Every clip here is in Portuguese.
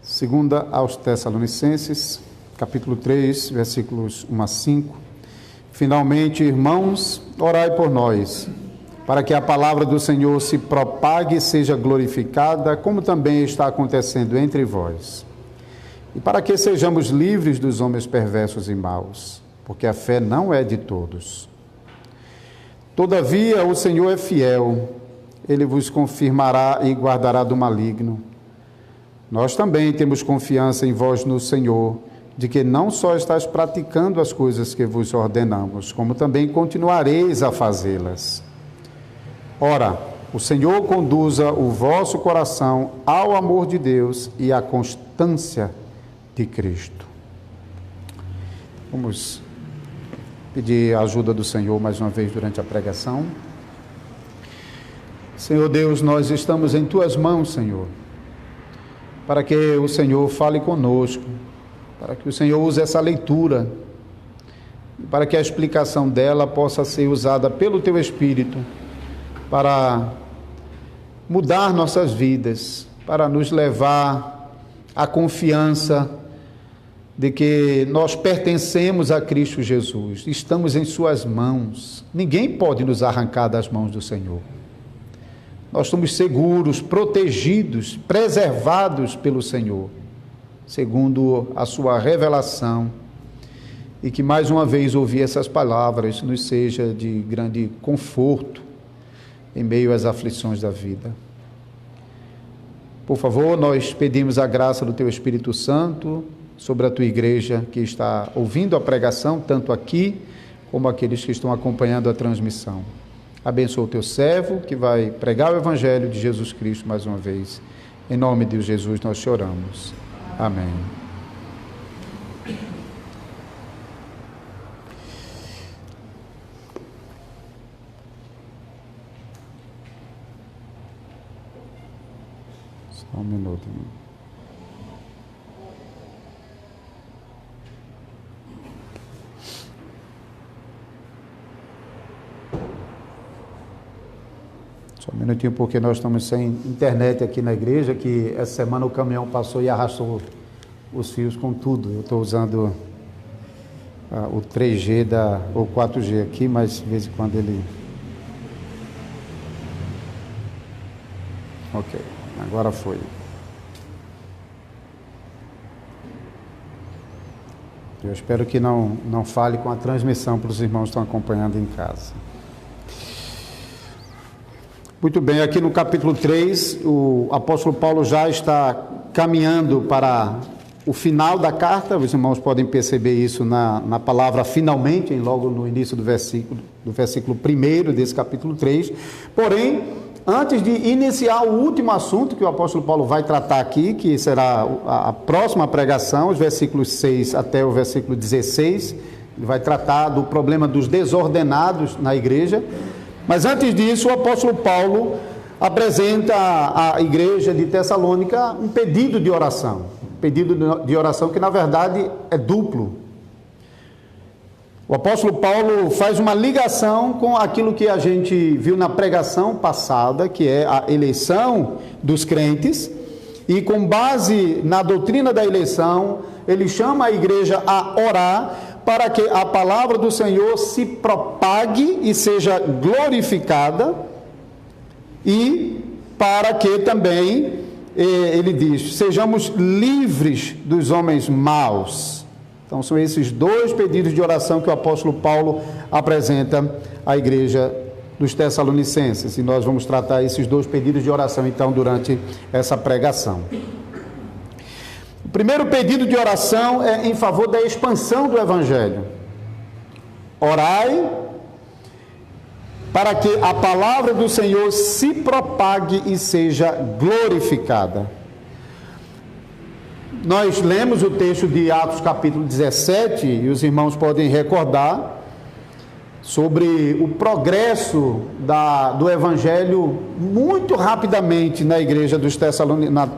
Segunda aos Tessalonicenses, capítulo 3, versículos 1 a 5. Finalmente, irmãos, orai por nós, para que a palavra do Senhor se propague e seja glorificada, como também está acontecendo entre vós. E para que sejamos livres dos homens perversos e maus, porque a fé não é de todos. Todavia, o Senhor é fiel, ele vos confirmará e guardará do maligno. Nós também temos confiança em vós no Senhor, de que não só estáis praticando as coisas que vos ordenamos, como também continuareis a fazê-las. Ora, o Senhor conduza o vosso coração ao amor de Deus e à constância de Cristo. Vamos pedir a ajuda do Senhor mais uma vez durante a pregação. Senhor Deus, nós estamos em Tuas mãos, Senhor, para que o Senhor fale conosco, para que o Senhor use essa leitura, para que a explicação dela possa ser usada pelo Teu Espírito, para mudar nossas vidas, para nos levar à confiança de que nós pertencemos a Cristo Jesus, estamos em Suas mãos, ninguém pode nos arrancar das mãos do Senhor. Nós somos seguros, protegidos, preservados pelo Senhor, segundo a Sua revelação, e que mais uma vez ouvir essas palavras nos seja de grande conforto em meio às aflições da vida. Por favor, nós pedimos a graça do Teu Espírito Santo sobre a Tua igreja que está ouvindo a pregação, tanto aqui como aqueles que estão acompanhando a transmissão. Abençoa o Teu servo que vai pregar o Evangelho de Jesus Cristo mais uma vez. Em nome de Jesus nós te oramos. Amém. Só um minuto. Só um minutinho, porque nós estamos sem internet aqui na igreja, que essa semana o caminhão passou e arrastou os fios com tudo. Eu estou usando o 3G ou 4G aqui, mas de vez em quando ele... Ok, agora foi. Eu espero que não fale com a transmissão para os irmãos que estão acompanhando em casa. Muito bem, aqui no capítulo 3, o apóstolo Paulo já está caminhando para o final da carta. Os irmãos podem perceber isso na palavra finalmente, logo no início do versículo 1 desse capítulo 3. Porém, antes de iniciar o último assunto que o apóstolo Paulo vai tratar aqui, que será a próxima pregação, os versículos 6 até o versículo 16, ele vai tratar do problema dos desordenados na igreja. Mas antes disso, o apóstolo Paulo apresenta à igreja de Tessalônica um pedido de oração. Um pedido de oração que, na verdade, é duplo. O apóstolo Paulo faz uma ligação com aquilo que a gente viu na pregação passada, que é a eleição dos crentes, e com base na doutrina da eleição, ele chama a igreja a orar para que a palavra do Senhor se propague e seja glorificada, e para que também, ele diz, sejamos livres dos homens maus. Então são esses dois pedidos de oração que o apóstolo Paulo apresenta à igreja dos Tessalonicenses, e nós vamos tratar esses dois pedidos de oração então durante essa pregação. O primeiro pedido de oração é em favor da expansão do Evangelho. Orai para que a palavra do Senhor se propague e seja glorificada. Nós lemos o texto de Atos capítulo 17, e os irmãos podem recordar, sobre o progresso do Evangelho muito rapidamente na igreja dos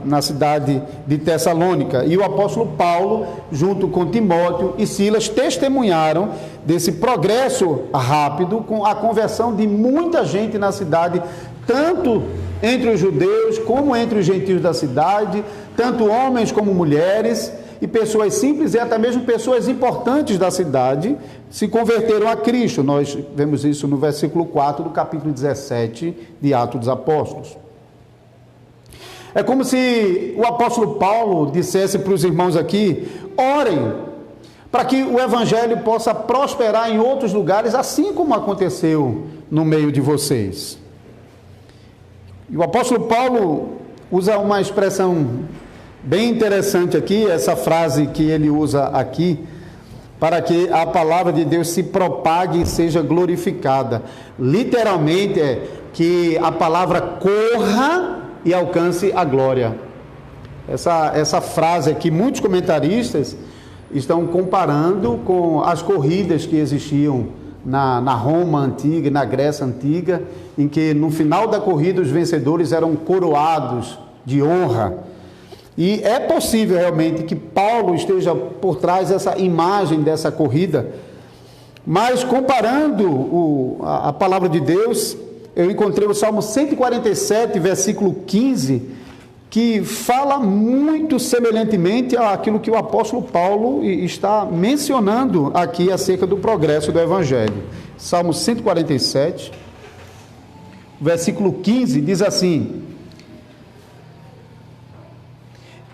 na cidade de Tessalônica. E o apóstolo Paulo, junto com Timóteo e Silas, testemunharam desse progresso rápido com a conversão de muita gente na cidade, tanto entre os judeus como entre os gentios da cidade, tanto homens como mulheres, e pessoas simples e até mesmo pessoas importantes da cidade se converteram a Cristo. Nós vemos isso no versículo 4 do capítulo 17 de Atos dos Apóstolos. É como se o apóstolo Paulo dissesse para os irmãos aqui: orem para que o evangelho possa prosperar em outros lugares, assim como aconteceu no meio de vocês. E o apóstolo Paulo usa uma expressão bem interessante aqui, essa frase que ele usa aqui, para que a palavra de Deus se propague e seja glorificada. Literalmente é que a palavra corra e alcance a glória. Essa frase aqui, muitos comentaristas estão comparando com as corridas que existiam na Roma antiga e na Grécia antiga, em que no final da corrida os vencedores eram coroados de honra. E é possível realmente que Paulo esteja por trás dessa imagem dessa corrida, mas comparando a palavra de Deus, eu encontrei o Salmo 147, versículo 15, que fala muito semelhantemente àquilo que o apóstolo Paulo está mencionando aqui acerca do progresso do Evangelho. Salmo 147, versículo 15, diz assim: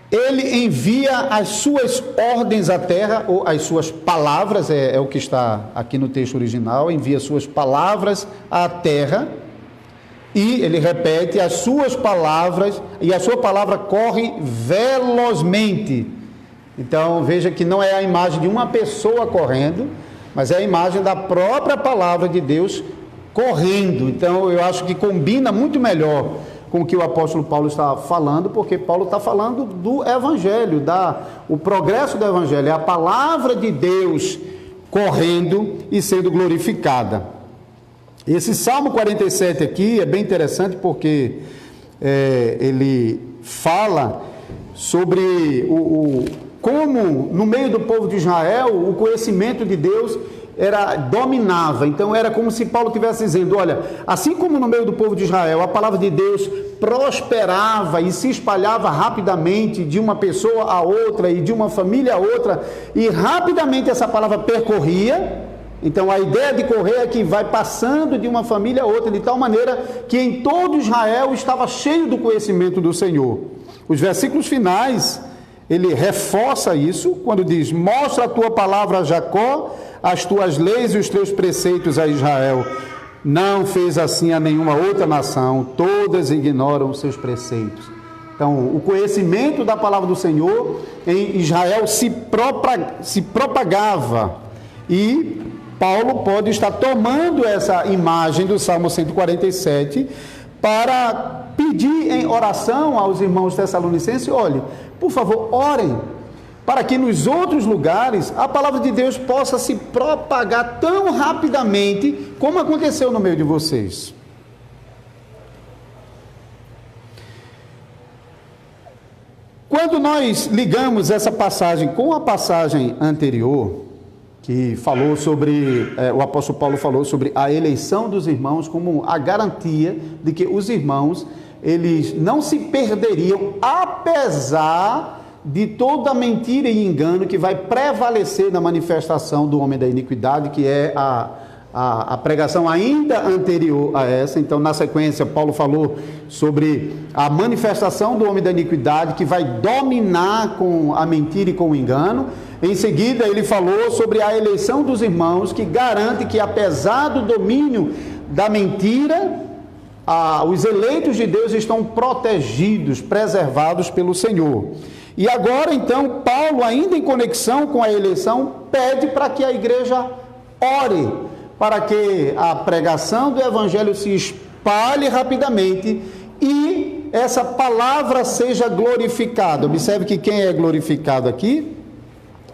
Ele envia as suas ordens à terra, ou as suas palavras, é o que está aqui no texto original, envia suas palavras à terra, e ele repete, as suas palavras, e a sua palavra corre velozmente. Então veja que não é a imagem de uma pessoa correndo, mas é a imagem da própria palavra de Deus correndo. Então eu acho que combina muito melhor com o que o apóstolo Paulo está falando, porque Paulo está falando do Evangelho, o progresso do Evangelho, é a palavra de Deus correndo e sendo glorificada. Esse Salmo 47 aqui é bem interessante porque ele fala sobre como no meio do povo de Israel o conhecimento de Deus dominava. Então era como se Paulo estivesse dizendo: olha, assim como no meio do povo de Israel a palavra de Deus prosperava e se espalhava rapidamente de uma pessoa a outra e de uma família a outra, e rapidamente essa palavra percorria. Então a ideia de correr é que vai passando de uma família a outra, de tal maneira que em todo Israel estava cheio do conhecimento do Senhor. Os versículos finais, ele reforça isso quando diz: mostra a tua palavra a Jacó, as tuas leis e os teus preceitos a Israel. Não fez assim a nenhuma outra nação, todas ignoram os seus preceitos. Então, o conhecimento da palavra do Senhor em Israel se propagava. E Paulo pode estar tomando essa imagem do Salmo 147 para pedir em oração aos irmãos tessalonicenses: olhe, por favor, orem, para que nos outros lugares a palavra de Deus possa se propagar tão rapidamente como aconteceu no meio de vocês. Quando nós ligamos essa passagem com a passagem anterior, que falou sobre, o apóstolo Paulo falou sobre a eleição dos irmãos como a garantia de que os irmãos, eles não se perderiam, apesar de toda mentira e engano que vai prevalecer na manifestação do homem da iniquidade, que é a pregação ainda anterior a essa. Então, na sequência, Paulo falou sobre a manifestação do homem da iniquidade, que vai dominar com a mentira e com o engano. Em seguida, ele falou sobre a eleição dos irmãos, que garante que, apesar do domínio da mentira, os eleitos de Deus estão protegidos, preservados pelo Senhor. E agora, então, Paulo, ainda em conexão com a eleição, pede para que a igreja ore, para que a pregação do Evangelho se espalhe rapidamente e essa palavra seja glorificada. Observe que quem é glorificado aqui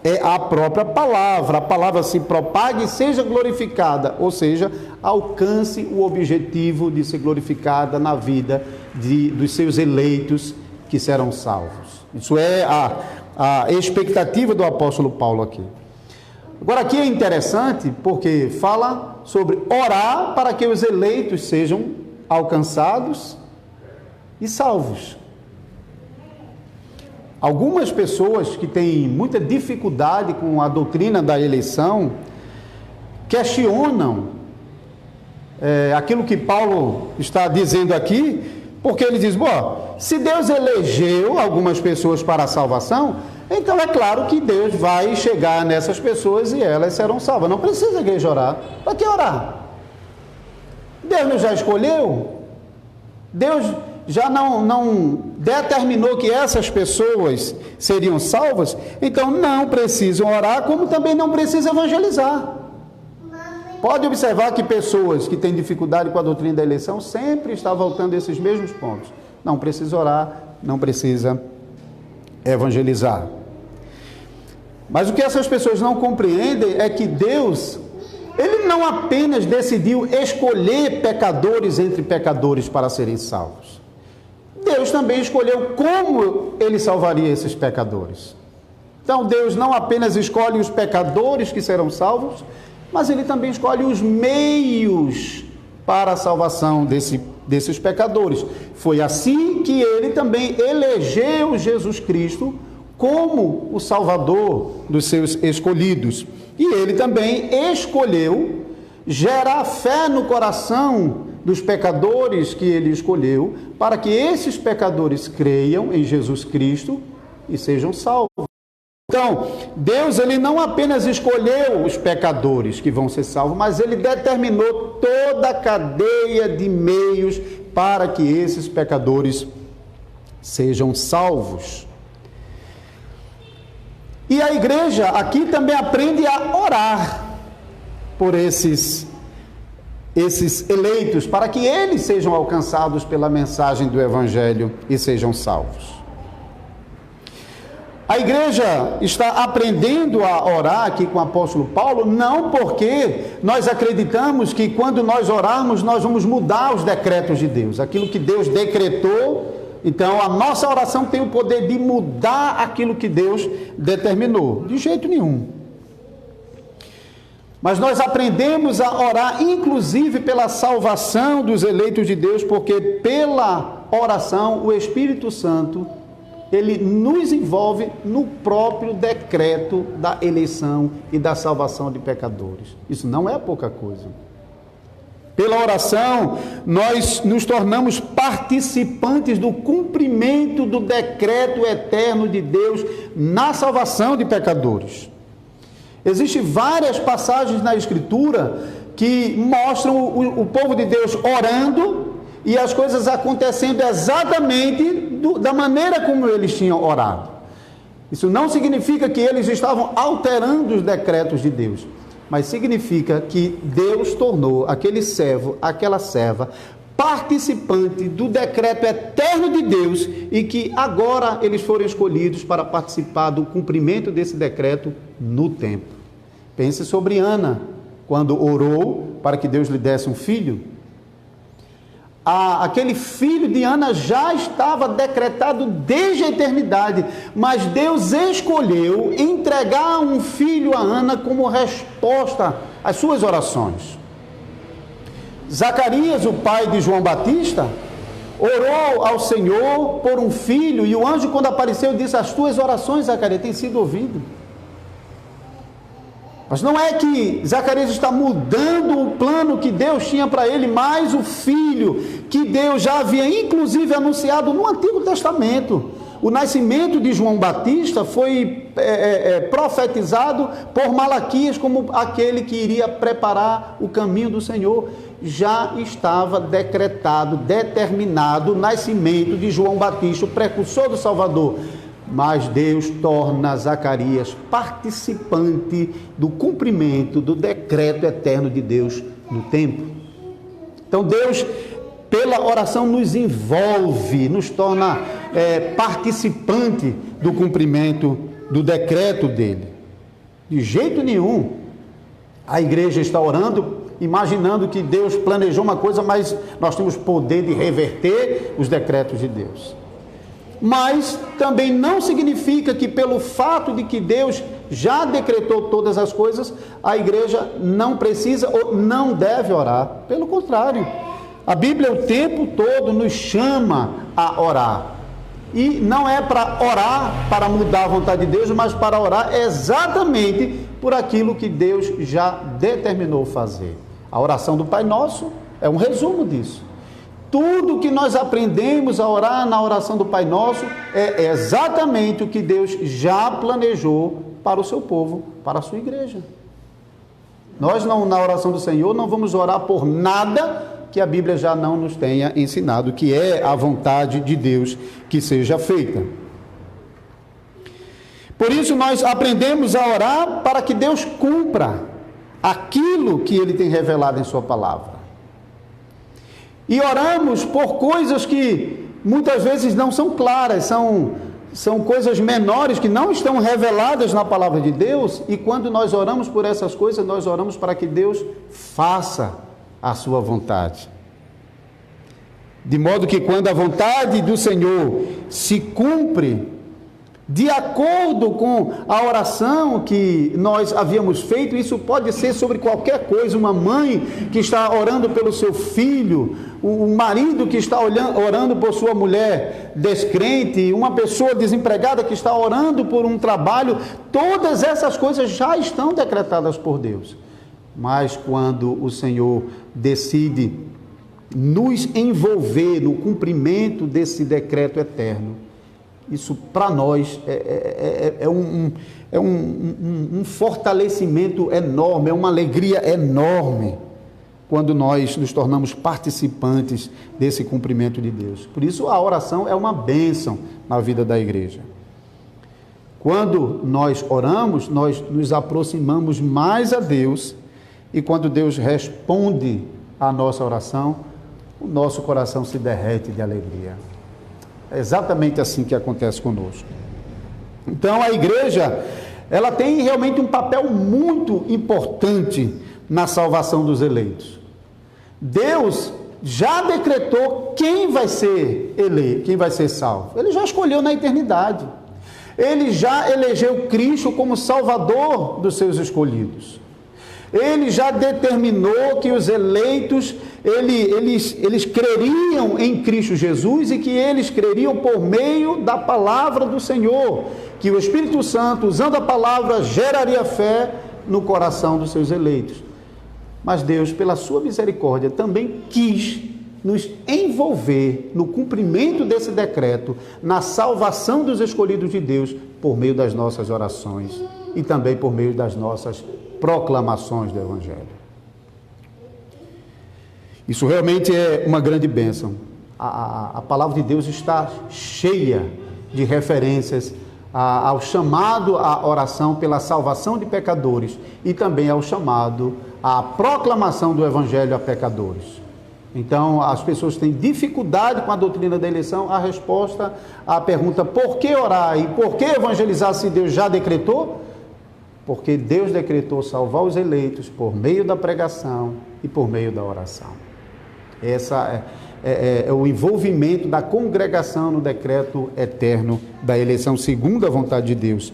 é a própria palavra. A palavra se propague e seja glorificada, ou seja, alcance o objetivo de ser glorificada na vida dos seus eleitos que serão salvos. Isso é a expectativa do apóstolo Paulo aqui. Agora aqui é interessante porque fala sobre orar para que os eleitos sejam alcançados e salvos. Algumas pessoas que têm muita dificuldade com a doutrina da eleição questionam aquilo que Paulo está dizendo aqui, porque ele diz, bom, se Deus elegeu algumas pessoas para a salvação, então é claro que Deus vai chegar nessas pessoas e elas serão salvas. Não precisa a igreja orar. Para que orar? Deus não já escolheu? Deus já não determinou que essas pessoas seriam salvas? Então não precisam orar, como também não precisa evangelizar. Pode observar que pessoas que têm dificuldade com a doutrina da eleição sempre estão voltando a esses mesmos pontos. Não precisa orar, não precisa evangelizar. Mas o que essas pessoas não compreendem é que Deus, Ele não apenas decidiu escolher pecadores entre pecadores para serem salvos. Deus também escolheu como Ele salvaria esses pecadores. Então Deus não apenas escolhe os pecadores que serão salvos, mas Ele também escolhe os meios para a salvação desses pecadores. Foi assim que Ele também elegeu Jesus Cristo como o Salvador dos seus escolhidos. E Ele também escolheu gerar fé no coração dos pecadores que Ele escolheu, para que esses pecadores creiam em Jesus Cristo e sejam salvos. Então, Deus, Ele não apenas escolheu os pecadores que vão ser salvos, mas Ele determinou toda a cadeia de meios para que esses pecadores sejam salvos. E a igreja aqui também aprende a orar por esses eleitos, para que eles sejam alcançados pela mensagem do Evangelho e sejam salvos. A igreja está aprendendo a orar aqui com o apóstolo Paulo, não porque nós acreditamos que quando nós orarmos nós vamos mudar os decretos de Deus, aquilo que Deus decretou. Então a nossa oração tem o poder de mudar aquilo que Deus determinou, de jeito nenhum. Mas nós aprendemos a orar inclusive pela salvação dos eleitos de Deus, porque pela oração o Espírito Santo, ele nos envolve no próprio decreto da eleição e da salvação de pecadores. Isso não é pouca coisa. Pela oração, nós nos tornamos participantes do cumprimento do decreto eterno de Deus na salvação de pecadores. Existem várias passagens na Escritura que mostram o povo de Deus orando e as coisas acontecendo exatamente da maneira como eles tinham orado. Isso não significa que eles estavam alterando os decretos de Deus, mas significa que Deus tornou aquele servo, aquela serva, participante do decreto eterno de Deus e que agora eles foram escolhidos para participar do cumprimento desse decreto no tempo. Pense sobre Ana, quando orou para que Deus lhe desse um filho. Aquele filho de Ana já estava decretado desde a eternidade, mas Deus escolheu entregar um filho a Ana como resposta às suas orações. Zacarias, o pai de João Batista, orou ao Senhor por um filho, e o anjo, quando apareceu, disse: as tuas orações, Zacarias, têm sido ouvidas. Mas não é que Zacarias está mudando o plano que Deus tinha para ele, mas o filho que Deus já havia inclusive anunciado no Antigo Testamento. O nascimento de João Batista foi profetizado por Malaquias como aquele que iria preparar o caminho do Senhor. Já estava decretado, determinado o nascimento de João Batista, o precursor do Salvador. Mas Deus torna Zacarias participante do cumprimento do decreto eterno de Deus no tempo. Então Deus, pela oração, nos envolve, nos torna participante do cumprimento do decreto dele. De jeito nenhum a igreja está orando, imaginando que Deus planejou uma coisa, mas nós temos poder de reverter os decretos de Deus. Mas também não significa que pelo fato de que Deus já decretou todas as coisas, a igreja não precisa ou não deve orar. Pelo contrário, a Bíblia o tempo todo nos chama a orar. E não é para orar para mudar a vontade de Deus, mas para orar exatamente por aquilo que Deus já determinou fazer. A oração do Pai Nosso é um resumo disso. Tudo que nós aprendemos a orar na oração do Pai Nosso é exatamente o que Deus já planejou para o seu povo, para a sua igreja. Nós não, na oração do Senhor, não vamos orar por nada que a Bíblia já não nos tenha ensinado, que é a vontade de Deus que seja feita. Por isso nós aprendemos a orar para que Deus cumpra aquilo que Ele tem revelado em sua palavra. E oramos por coisas que muitas vezes não são claras, são coisas menores que não estão reveladas na palavra de Deus, e quando nós oramos por essas coisas, nós oramos para que Deus faça a sua vontade. De modo que quando a vontade do Senhor se cumpre de acordo com a oração que nós havíamos feito, isso pode ser sobre qualquer coisa, uma mãe que está orando pelo seu filho, o marido que está orando por sua mulher descrente, uma pessoa desempregada que está orando por um trabalho, todas essas coisas já estão decretadas por Deus. Mas quando o Senhor decide nos envolver no cumprimento desse decreto eterno, isso para nós é um fortalecimento enorme, é uma alegria enorme, quando nós nos tornamos participantes desse cumprimento de Deus. Por isso a oração é uma bênção na vida da igreja. Quando nós oramos, nós nos aproximamos mais a Deus, e quando Deus responde à nossa oração, o nosso coração se derrete de alegria. É exatamente assim que acontece conosco. Então a igreja, ela tem realmente um papel muito importante na salvação dos eleitos. Deus já decretou quem vai ser eleito, quem vai ser salvo. Ele já escolheu na eternidade. Ele já elegeu Cristo como Salvador dos seus escolhidos. Ele já determinou que os eleitos, eles creriam em Cristo Jesus, e que eles creriam por meio da palavra do Senhor, que o Espírito Santo, usando a palavra, geraria fé no coração dos seus eleitos. Mas Deus, pela sua misericórdia, também quis nos envolver no cumprimento desse decreto, na salvação dos escolhidos de Deus, por meio das nossas orações e também por meio das nossas proclamações do Evangelho. Isso realmente é uma grande bênção. A palavra de Deus está cheia de referências ao chamado à oração pela salvação de pecadores, e também ao chamado à proclamação do Evangelho a pecadores. Então, as pessoas têm dificuldade com a doutrina da eleição. A resposta à pergunta por que orar e por que evangelizar se Deus já decretou? Porque Deus decretou salvar os eleitos por meio da pregação e por meio da oração. Essa é o envolvimento da congregação no decreto eterno da eleição segundo a vontade de Deus.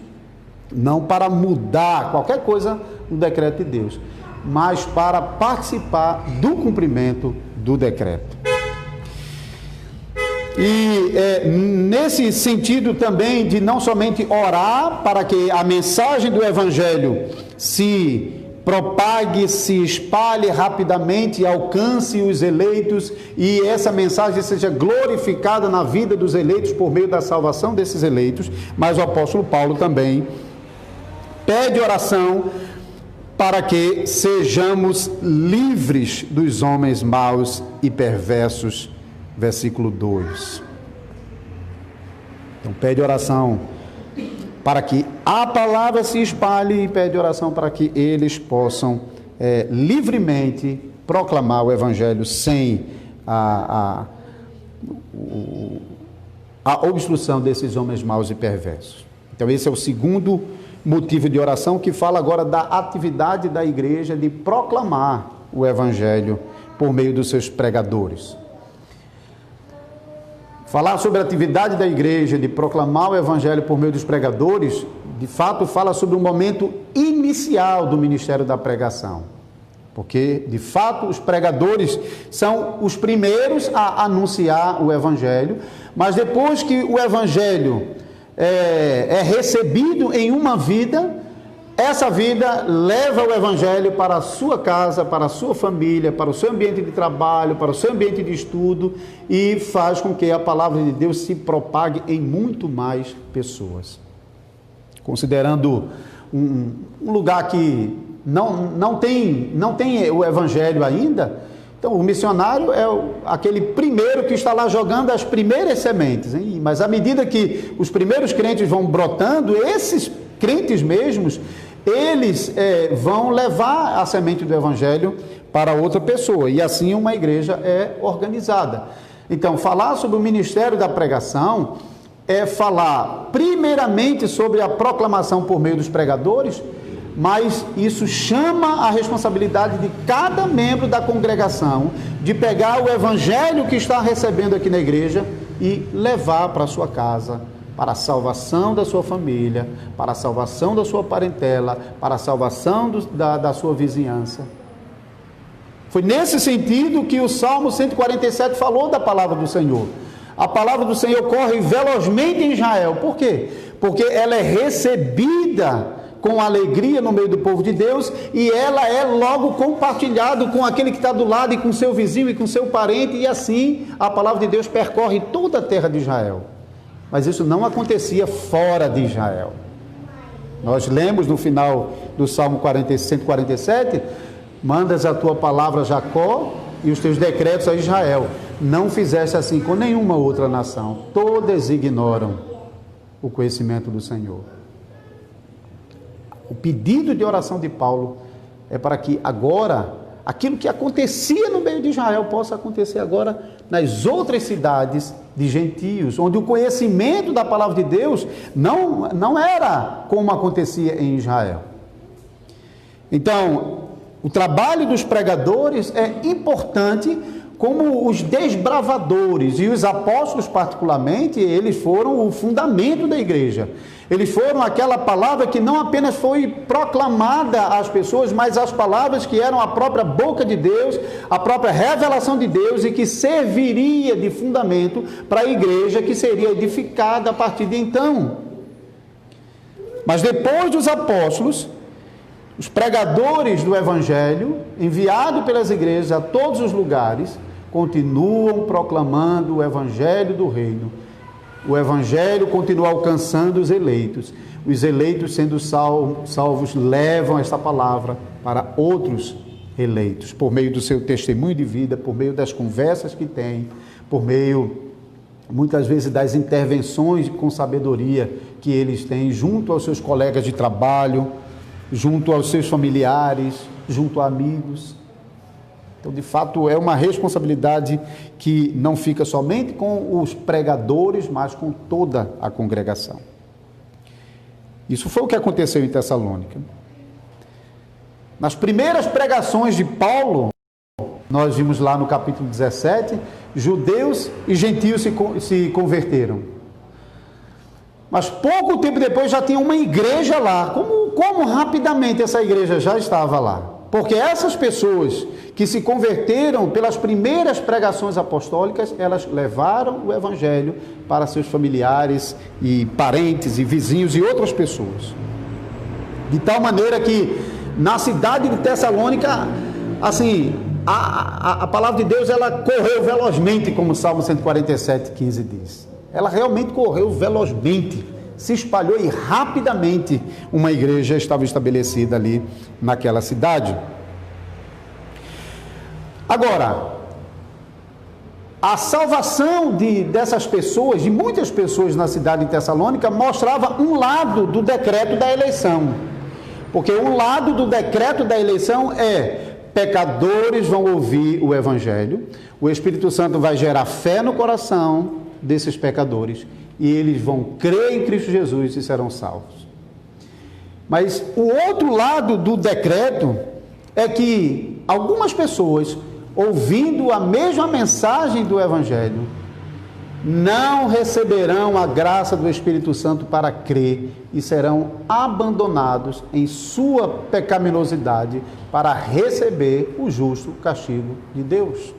Não para mudar qualquer coisa no decreto de Deus, mas para participar do cumprimento do decreto. E nesse sentido também de não somente orar para que a mensagem do Evangelho se propague, se espalhe rapidamente, alcance os eleitos, e essa mensagem seja glorificada na vida dos eleitos por meio da salvação desses eleitos, mas o apóstolo Paulo também pede oração para que sejamos livres dos homens maus e perversos, versículo 2. Então pede oração para que a palavra se espalhe, e pede oração para que eles possam livremente proclamar o Evangelho sem a obstrução desses homens maus e perversos. Então esse é o segundo motivo de oração, que fala agora da atividade da igreja de proclamar o evangelho por meio dos seus pregadores. Falar sobre a atividade da igreja de proclamar o evangelho por meio dos pregadores, de fato fala sobre o momento inicial do ministério da pregação. Porque, de fato, os pregadores são os primeiros a anunciar o evangelho, mas depois que o evangelho é recebido em uma vida, essa vida leva o evangelho para a sua casa, para a sua família, para o seu ambiente de trabalho, para o seu ambiente de estudo e faz com que a palavra de Deus se propague em muito mais pessoas. Considerando um lugar que não tem o evangelho ainda, então o missionário é aquele primeiro que está lá jogando as primeiras sementes, hein? Mas à medida que os primeiros crentes vão brotando, esses crentes mesmos, eles vão levar a semente do evangelho para outra pessoa, e assim uma igreja é organizada. Então, falar sobre o ministério da pregação é falar primeiramente sobre a proclamação por meio dos pregadores, mas isso chama a responsabilidade de cada membro da congregação de pegar o evangelho que está recebendo aqui na igreja e levar para a sua casa, para a salvação da sua família, para a salvação da sua parentela, para a salvação da sua vizinhança. Foi nesse sentido que o Salmo 147 falou da palavra do Senhor. A palavra do Senhor corre velozmente em Israel. Por quê? Porque ela é recebida com alegria no meio do povo de Deus, e ela é logo compartilhada com aquele que está do lado, e com seu vizinho, e com seu parente, e assim a palavra de Deus percorre toda a terra de Israel. Mas isso não acontecia fora de Israel. Nós lemos no final do Salmo 147, mandas a tua palavra a Jacó, e os teus decretos a Israel. Não fizeste assim com nenhuma outra nação. Todas ignoram o conhecimento do Senhor. O pedido de oração de Paulo é para que agora, aquilo que acontecia no meio de Israel, possa acontecer agora nas outras cidades de gentios, onde o conhecimento da palavra de Deus não era como acontecia em Israel. Então, o trabalho dos pregadores é importante, como os desbravadores, e os apóstolos particularmente, eles foram o fundamento da igreja. Eles foram aquela palavra que não apenas foi proclamada às pessoas, mas as palavras que eram a própria boca de Deus, a própria revelação de Deus, e que serviria de fundamento para a igreja que seria edificada a partir de então. Mas depois dos apóstolos, os pregadores do evangelho, enviados pelas igrejas a todos os lugares, continuam proclamando o evangelho do reino. O evangelho continua alcançando os eleitos. Os eleitos, sendo salvos, levam esta palavra para outros eleitos, por meio do seu testemunho de vida, por meio das conversas que têm, por meio, muitas vezes, das intervenções com sabedoria que eles têm junto aos seus colegas de trabalho, junto aos seus familiares, junto a amigos. Então, de fato, é uma responsabilidade que não fica somente com os pregadores, mas com toda a congregação. Isso foi o que aconteceu em Tessalônica. Nas primeiras pregações de Paulo, nós vimos lá no capítulo 17, judeus e gentios se converteram. Mas pouco tempo depois já tinha uma igreja lá. Como rapidamente essa igreja já estava lá? Porque essas pessoas que se converteram pelas primeiras pregações apostólicas, elas levaram o evangelho para seus familiares e parentes e vizinhos e outras pessoas. De tal maneira que na cidade de Tessalônica, assim, a palavra de Deus, ela correu velozmente, como o Salmo 147:15 diz. Ela realmente correu velozmente, se espalhou e rapidamente uma igreja estava estabelecida ali naquela cidade. Agora, a salvação dessas pessoas, de muitas pessoas na cidade de Tessalônica, mostrava um lado do decreto da eleição. Porque um lado do decreto da eleição é: pecadores vão ouvir o evangelho, o Espírito Santo vai gerar fé no coração desses pecadores, e eles vão crer em Cristo Jesus e serão salvos. Mas o outro lado do decreto é que algumas pessoas, ouvindo a mesma mensagem do Evangelho, não receberão a graça do Espírito Santo para crer e serão abandonados em sua pecaminosidade para receber o justo castigo de Deus.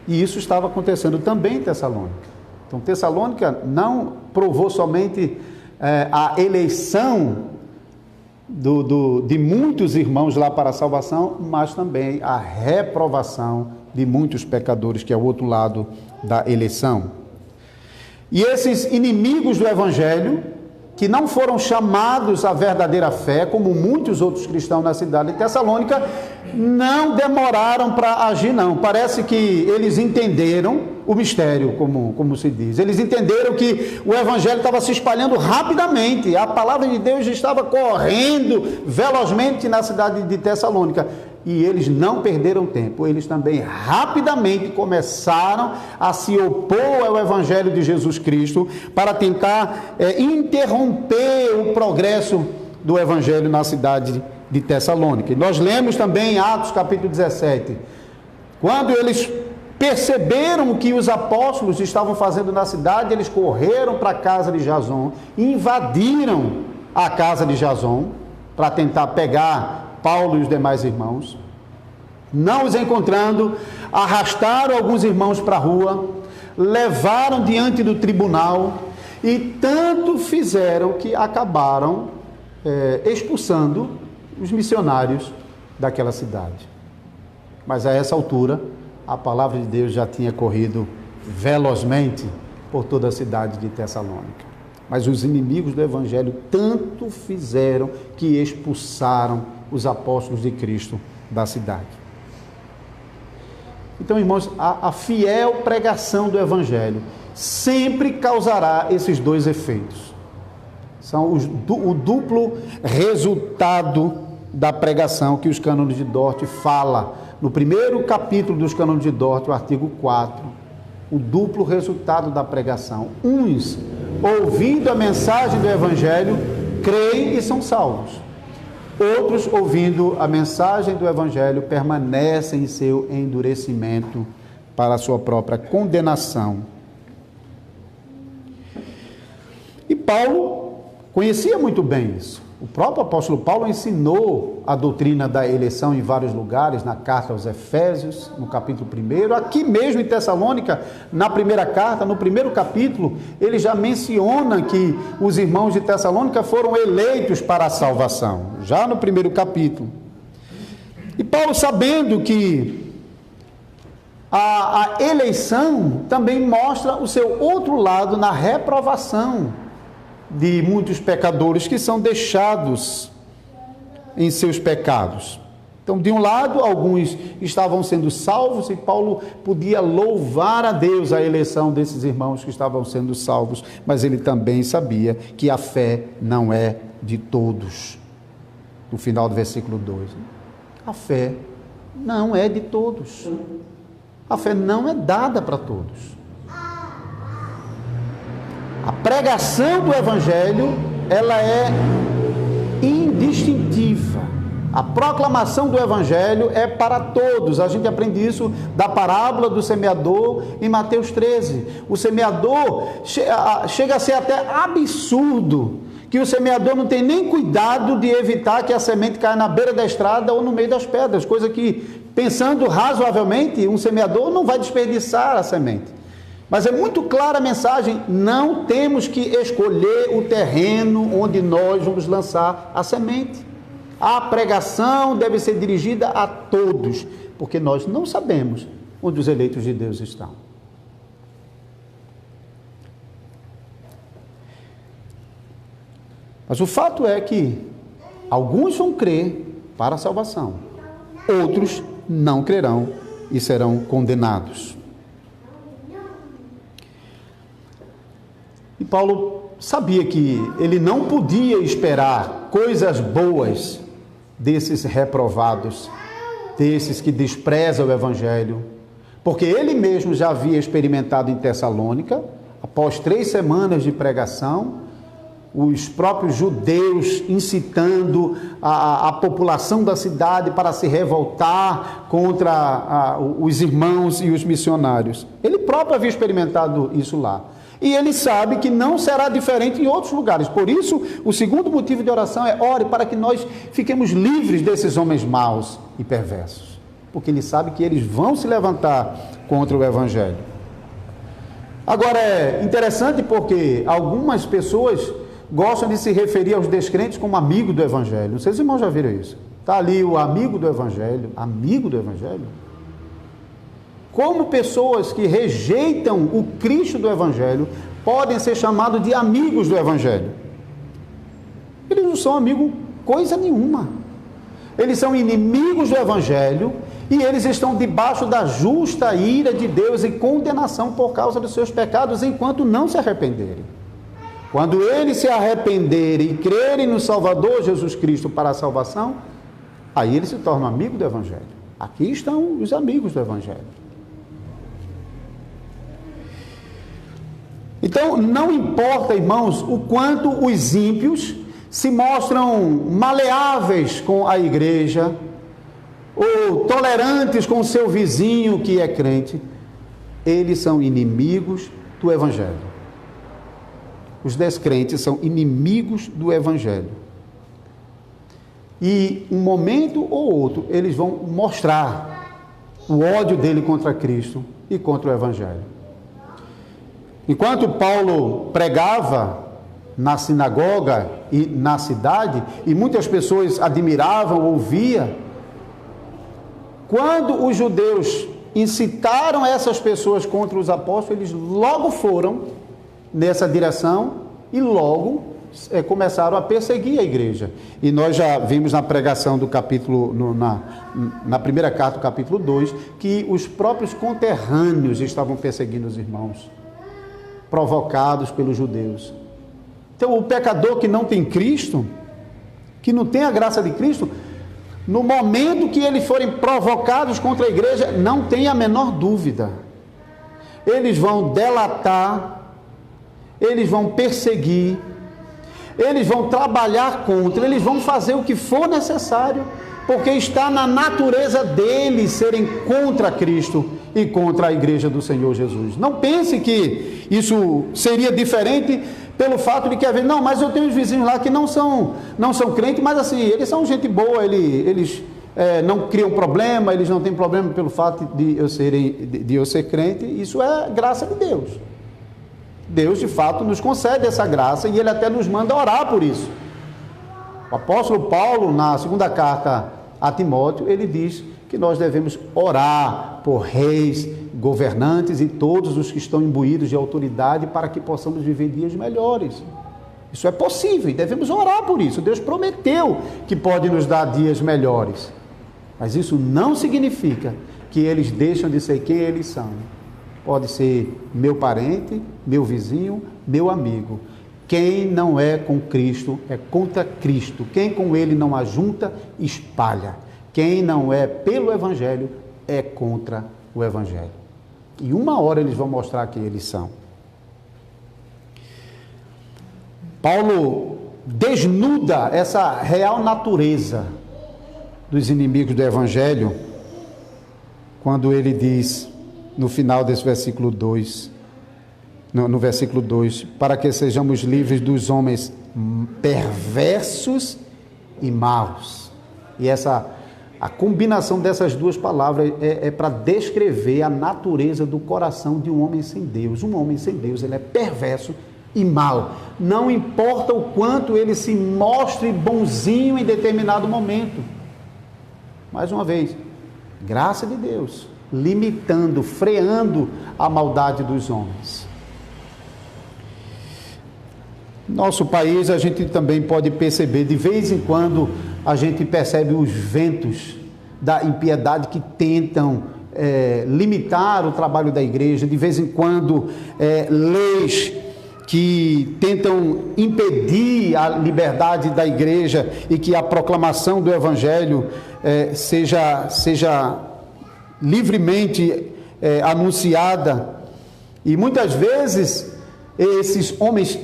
E isso estava acontecendo também em Tessalônica. Então, Tessalônica não provou somente a eleição de muitos irmãos lá para a salvação, mas também a reprovação de muitos pecadores, que é o outro lado da eleição. E esses inimigos do Evangelho, que não foram chamados à verdadeira fé, como muitos outros cristãos na cidade de Tessalônica, não demoraram para agir, não. Parece que eles entenderam o mistério, como se diz. Eles entenderam que o Evangelho estava se espalhando rapidamente, a palavra de Deus estava correndo velozmente na cidade de Tessalônica. E eles não perderam tempo, eles também rapidamente começaram a se opor ao Evangelho de Jesus Cristo para tentar interromper o progresso do Evangelho na cidade de Tessalônica. E nós lemos também em Atos capítulo 17, quando eles perceberam o que os apóstolos estavam fazendo na cidade, eles correram para a casa de Jason, invadiram a casa de Jason para tentar pegar Paulo e os demais irmãos. Não os encontrando, arrastaram alguns irmãos para a rua, levaram diante do tribunal e tanto fizeram que acabaram expulsando os missionários daquela cidade. Mas a essa altura, a palavra de Deus já tinha corrido velozmente por toda a cidade de Tessalônica. Mas os inimigos do Evangelho tanto fizeram que expulsaram os apóstolos de Cristo da cidade. Então, irmãos, a fiel pregação do Evangelho sempre causará esses dois efeitos. São o duplo resultado da pregação que os cânones de Dort fala. No primeiro capítulo dos cânones de Dort, o artigo 4, o duplo resultado da pregação. Uns, ouvindo a mensagem do Evangelho, creem e são salvos. Outros, ouvindo a mensagem do Evangelho, permanecem em seu endurecimento para a sua própria condenação. E Paulo conhecia muito bem isso. O próprio apóstolo Paulo ensinou a doutrina da eleição em vários lugares, na carta aos Efésios, no capítulo 1, aqui mesmo em Tessalônica, na primeira carta, no primeiro capítulo, ele já menciona que os irmãos de Tessalônica foram eleitos para a salvação, já no primeiro capítulo. E Paulo, sabendo que a eleição também mostra o seu outro lado na reprovação de muitos pecadores que são deixados em seus pecados. Então, de um lado, alguns estavam sendo salvos e Paulo podia louvar a Deus a eleição desses irmãos que estavam sendo salvos, mas ele também sabia que a fé não é de todos. No final do versículo 2, a fé não é de todos. A fé não é dada para todos. A pregação do Evangelho, ela é indistintiva. A proclamação do Evangelho é para todos. A gente aprende isso da parábola do semeador em Mateus 13. O semeador chega a ser até absurdo, que o semeador não tem nem cuidado de evitar que a semente caia na beira da estrada ou no meio das pedras, coisa que, pensando razoavelmente, um semeador não vai desperdiçar a semente. Mas é muito clara a mensagem: não temos que escolher o terreno onde nós vamos lançar a semente. A pregação deve ser dirigida a todos, porque nós não sabemos onde os eleitos de Deus estão. Mas o fato é que alguns vão crer para a salvação, outros não crerão e serão condenados. E Paulo sabia que ele não podia esperar coisas boas desses reprovados, desses que desprezam o Evangelho, porque ele mesmo já havia experimentado em Tessalônica após 3 semanas de pregação, os próprios judeus incitando a população da cidade para se revoltar contra os irmãos e os missionários. Ele próprio havia experimentado isso lá. E ele sabe que não será diferente em outros lugares. Por isso, o segundo motivo de oração é: ore para que nós fiquemos livres desses homens maus e perversos. Porque ele sabe que eles vão se levantar contra o Evangelho. Agora, é interessante porque algumas pessoas gostam de se referir aos descrentes como amigo do Evangelho. Não sei se os irmãos já viram isso. Está ali o amigo do Evangelho. Amigo do Evangelho? Como pessoas que rejeitam o Cristo do Evangelho podem ser chamados de amigos do Evangelho? Eles não são amigos coisa nenhuma. Eles são inimigos do Evangelho e eles estão debaixo da justa ira de Deus e condenação por causa dos seus pecados enquanto não se arrependerem. Quando eles se arrependerem e crerem no Salvador Jesus Cristo para a salvação, aí eles se tornam amigos do Evangelho. Aqui estão os amigos do Evangelho. Então, não importa, irmãos, o quanto os ímpios se mostram maleáveis com a igreja, ou tolerantes com o seu vizinho que é crente, eles são inimigos do Evangelho. Os descrentes são inimigos do Evangelho. E um momento ou outro, eles vão mostrar o ódio dele contra Cristo e contra o Evangelho. Enquanto Paulo pregava na sinagoga e na cidade, e muitas pessoas admiravam, ouviam, quando os judeus incitaram essas pessoas contra os apóstolos, eles logo foram nessa direção e logo começaram a perseguir a igreja. E nós já vimos na pregação do capítulo, na primeira carta do capítulo 2, que os próprios conterrâneos estavam perseguindo os irmãos, provocados pelos judeus. Então, o pecador que não tem Cristo, que não tem a graça de Cristo, no momento que eles forem provocados contra a igreja, não tem a menor dúvida. Eles vão delatar, eles vão perseguir, eles vão trabalhar contra, eles vão fazer o que for necessário, porque está na natureza deles serem contra Cristo e contra a igreja do Senhor Jesus. Não pense que isso seria diferente pelo fato de que, não, mas eu tenho os vizinhos lá que não são crentes, mas assim, eles são gente boa, eles não criam problema, eles não têm problema pelo fato de eu ser crente. Isso é graça de Deus. Deus, de fato, nos concede essa graça e Ele até nos manda orar por isso. O apóstolo Paulo, na segunda carta a Timóteo, ele diz que nós devemos orar por reis, governantes e todos os que estão imbuídos de autoridade para que possamos viver dias melhores. Isso é possível e devemos orar por isso. Deus prometeu que pode nos dar dias melhores. Mas isso não significa que eles deixam de ser quem eles são. Pode ser meu parente, meu vizinho, meu amigo. Quem não é com Cristo é contra Cristo. Quem com Ele não ajunta, espalha. Quem não é pelo Evangelho é contra o Evangelho. E uma hora eles vão mostrar quem eles são. Paulo desnuda essa real natureza dos inimigos do Evangelho quando ele diz, no final desse versículo 2, no versículo 2, para que sejamos livres dos homens perversos e maus. E a combinação dessas duas palavras é para descrever a natureza do coração de um homem sem Deus. Um homem sem Deus, ele é perverso e mau. Não importa o quanto ele se mostre bonzinho em determinado momento. Mais uma vez, graça de Deus, limitando, freando a maldade dos homens. Nosso país, a gente também pode perceber, de vez em quando, a gente percebe os ventos da impiedade que tentam limitar o trabalho da igreja, de vez em quando, leis que tentam impedir a liberdade da igreja e que a proclamação do Evangelho seja livremente anunciada. E muitas vezes esses homens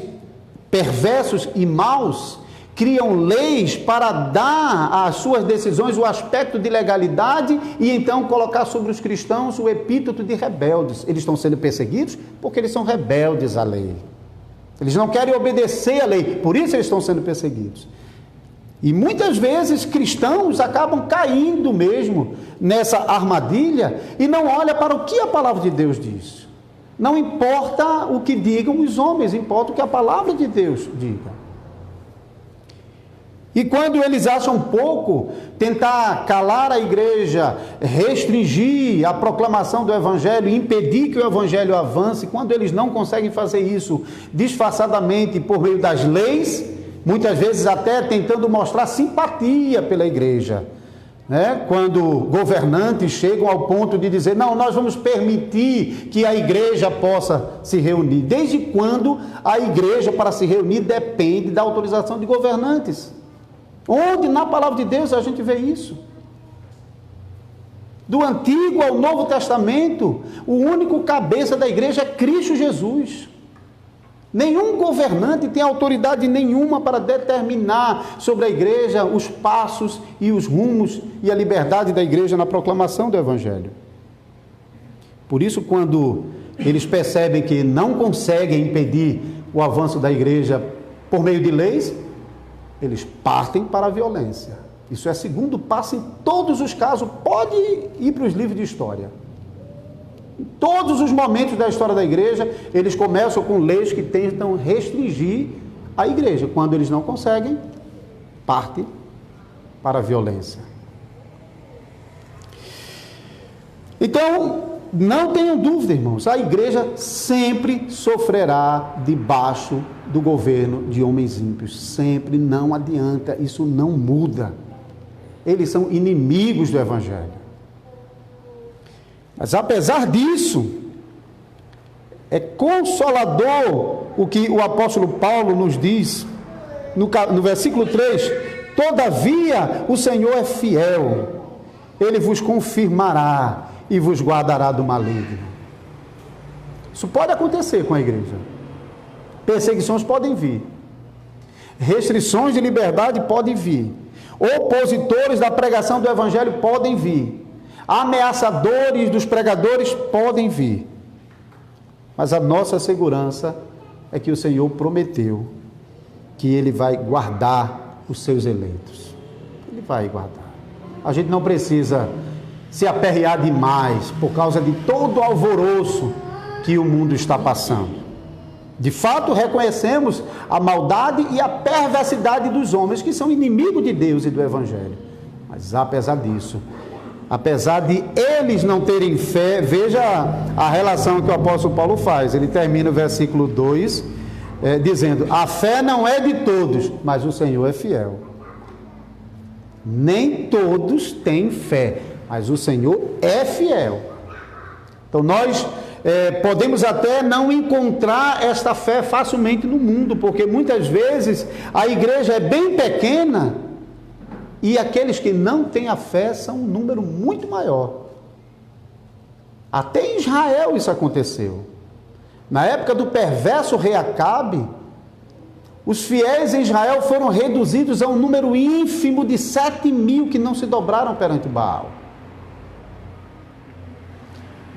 perversos e maus criam leis para dar às suas decisões o aspecto de legalidade e então colocar sobre os cristãos o epíteto de rebeldes. Eles estão sendo perseguidos porque eles são rebeldes à lei. Eles não querem obedecer à lei, por isso eles estão sendo perseguidos. E muitas vezes cristãos acabam caindo mesmo nessa armadilha e não olham para o que a palavra de Deus diz. Não importa o que digam os homens, importa o que a palavra de Deus diga. E quando eles acham pouco tentar calar a igreja, restringir a proclamação do evangelho, impedir que o evangelho avance, quando eles não conseguem fazer isso disfarçadamente por meio das leis, muitas vezes até tentando mostrar simpatia pela igreja, né? Quando governantes chegam ao ponto de dizer, não, nós vamos permitir que a igreja possa se reunir. Desde quando a igreja para se reunir depende da autorização de governantes? Onde na palavra de Deus a gente vê isso? Do Antigo ao Novo Testamento, o único cabeça da igreja é Cristo Jesus. Nenhum governante tem autoridade nenhuma para determinar sobre a igreja os passos e os rumos e a liberdade da igreja na proclamação do evangelho. Por isso, quando eles percebem que não conseguem impedir o avanço da igreja por meio de leis, eles partem para a violência. Isso é segundo passo em todos os casos. Pode ir para os livros de história. Em todos os momentos da história da igreja, eles começam com leis que tentam restringir a igreja. Quando eles não conseguem, partem para a violência. Então, não tenham dúvida, irmãos, a igreja sempre sofrerá debaixo do governo de homens ímpios. Sempre, não adianta, isso não muda. Eles são inimigos do evangelho. Mas apesar disso, é consolador o que o apóstolo Paulo nos diz no versículo 3: todavia o Senhor é fiel, ele vos confirmará e vos guardará do maligno. Isso pode acontecer com a igreja. Perseguições podem vir, restrições de liberdade podem vir, opositores da pregação do evangelho podem vir, ameaçadores dos pregadores podem vir, mas a nossa segurança é que o Senhor prometeu que Ele vai guardar os seus eleitos. Ele vai guardar. A gente não precisa se aperrear demais por causa de todo o alvoroço que o mundo está passando. De fato, reconhecemos a maldade e a perversidade dos homens que são inimigos de Deus e do Evangelho. Mas apesar disso, apesar de eles não terem fé, veja a relação que o apóstolo Paulo faz. Ele termina o versículo 2, dizendo, a fé não é de todos, mas o Senhor é fiel. Nem todos têm fé, mas o Senhor é fiel. Então nós podemos até não encontrar esta fé facilmente no mundo, porque muitas vezes a igreja é bem pequena e aqueles que não têm a fé são um número muito maior. Até em Israel isso aconteceu. Na época do perverso rei Acabe, os fiéis em Israel foram reduzidos a um número ínfimo de 7.000 que não se dobraram perante Baal.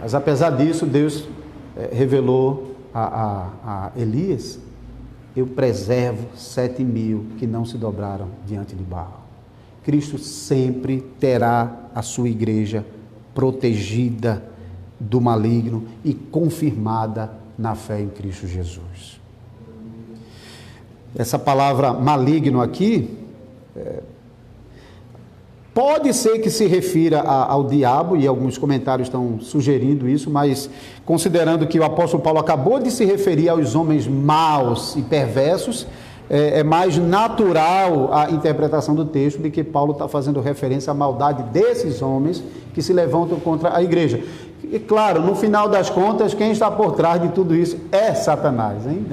Mas apesar disso, Deus revelou a Elias, eu preservo 7.000 que não se dobraram diante de Baal. Cristo sempre terá a sua igreja protegida do maligno e confirmada na fé em Cristo Jesus. Essa palavra maligno aqui, pode ser que se refira ao diabo, e alguns comentários estão sugerindo isso, mas considerando que o apóstolo Paulo acabou de se referir aos homens maus e perversos, é mais natural a interpretação do texto de que Paulo está fazendo referência à maldade desses homens que se levantam contra a igreja. E claro, no final das contas, quem está por trás de tudo isso é Satanás, hein?